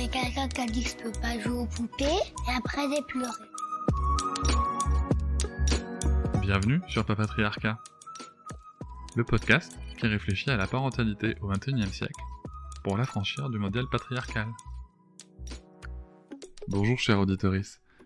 avait quelqu'un qui a dit que je peux pas jouer aux poupées, et après j'ai pleuré. Bienvenue sur Papatriarcat, le podcast qui réfléchit à la parentalité au XXIe siècle pour l'affranchir du modèle patriarcal. Bonjour chers auditeurs,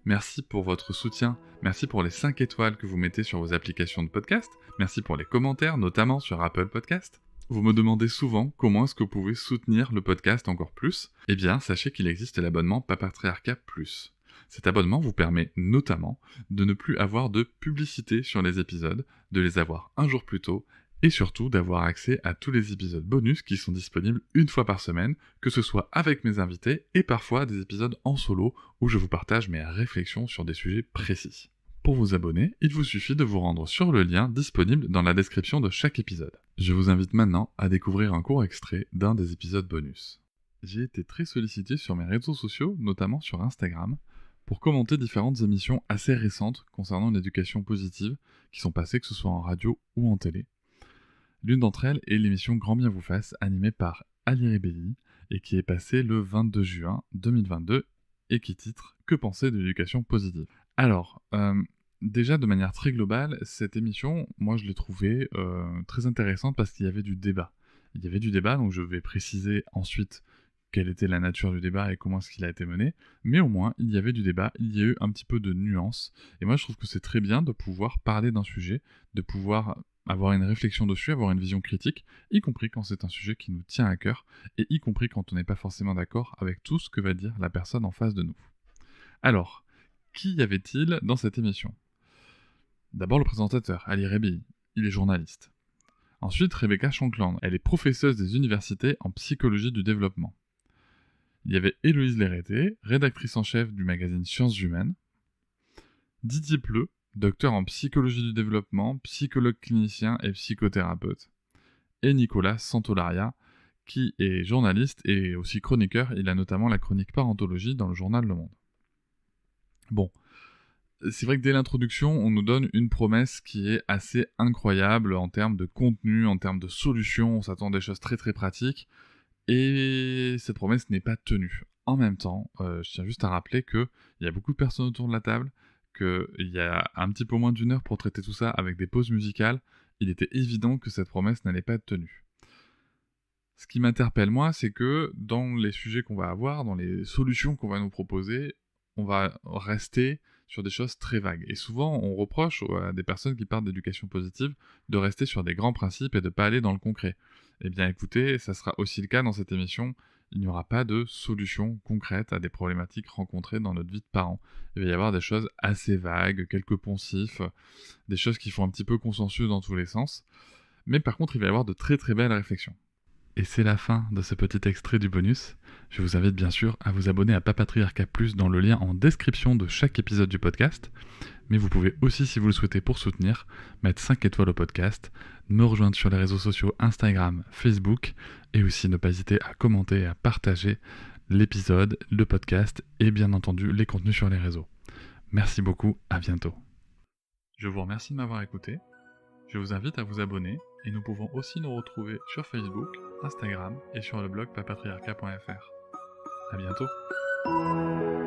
merci pour votre soutien, merci pour les 5 étoiles que vous mettez sur vos applications de podcast, merci pour les commentaires, notamment sur Apple Podcast. Vous me demandez souvent comment est-ce que vous pouvez soutenir le podcast encore plus. Eh bien, sachez qu'il existe l'abonnement Papatriarcat Plus. Cet abonnement vous permet notamment de ne plus avoir de publicité sur les épisodes, de les avoir un jour plus tôt, et surtout d'avoir accès à tous les épisodes bonus qui sont disponibles une fois par semaine, que ce soit avec mes invités et parfois des épisodes en solo où je vous partage mes réflexions sur des sujets précis. Pour vous abonner, il vous suffit de vous rendre sur le lien disponible dans la description de chaque épisode. Je vous invite maintenant à découvrir un court extrait d'un des épisodes bonus. J'ai été très sollicité sur mes réseaux sociaux, notamment sur Instagram, pour commenter différentes émissions assez récentes concernant l'éducation positive qui sont passées que ce soit en radio ou en télé. L'une d'entre elles est l'émission Grand Bien vous fasse, animée par Ali Rebelli et qui est passée le 22 juin 2022 et qui titre « Que penser de l'éducation positive ?» Alors, déjà de manière très globale, cette émission, moi je l'ai trouvée très intéressante parce qu'il y avait du débat. Il y avait du débat, donc je vais préciser ensuite quelle était la nature du débat et comment est-ce qu'il a été mené, mais au moins il y avait du débat, il y a eu un petit peu de nuance, et moi je trouve que c'est très bien de pouvoir parler d'un sujet, de pouvoir avoir une réflexion dessus, avoir une vision critique, y compris quand c'est un sujet qui nous tient à cœur, et y compris quand on n'est pas forcément d'accord avec tout ce que va dire la personne en face de nous. Alors, qui y avait-il dans cette émission ? D'abord le présentateur, Ali Rebelli, il est journaliste. Ensuite Rebecca Shankland, elle est professeuse des universités en psychologie du développement. Il y avait Héloïse Lérété, rédactrice en chef du magazine Sciences Humaines, Didier Pleu, docteur en psychologie du développement, psychologue clinicien et psychothérapeute, et Nicolas Santolaria, qui est journaliste et aussi chroniqueur, il a notamment la chronique parentologie dans le journal Le Monde. Bon, c'est vrai que dès l'introduction, on nous donne une promesse qui est assez incroyable en termes de contenu, en termes de solutions, on s'attend à des choses très très pratiques, et cette promesse n'est pas tenue. En même temps, je tiens juste à rappeler qu'il y a beaucoup de personnes autour de la table, qu'il y a un petit peu moins d'une heure pour traiter tout ça avec des pauses musicales, il était évident que cette promesse n'allait pas être tenue. Ce qui m'interpelle moi, c'est que dans les sujets qu'on va avoir, dans les solutions qu'on va nous proposer, on va rester sur des choses très vagues. Et souvent, on reproche à des personnes qui parlent d'éducation positive de rester sur des grands principes et de ne pas aller dans le concret. Eh bien écoutez, ça sera aussi le cas dans cette émission. Il n'y aura pas de solution concrète à des problématiques rencontrées dans notre vie de parents. Il va y avoir des choses assez vagues, quelques poncifs, des choses qui font un petit peu consensus dans tous les sens. Mais par contre, il va y avoir de très très belles réflexions. Et c'est la fin de ce petit extrait du bonus. Je vous invite bien sûr à vous abonner à Papatriarcat Plus dans le lien en description de chaque épisode du podcast. Mais vous pouvez aussi, si vous le souhaitez pour soutenir, mettre 5 étoiles au podcast, me rejoindre sur les réseaux sociaux Instagram, Facebook, et aussi ne pas hésiter à commenter et à partager l'épisode, le podcast et bien entendu les contenus sur les réseaux. Merci beaucoup, à bientôt. Je vous remercie de m'avoir écouté. Je vous invite à vous abonner et nous pouvons aussi nous retrouver sur Facebook, Instagram et sur le blog papatriarcat.fr. À bientôt.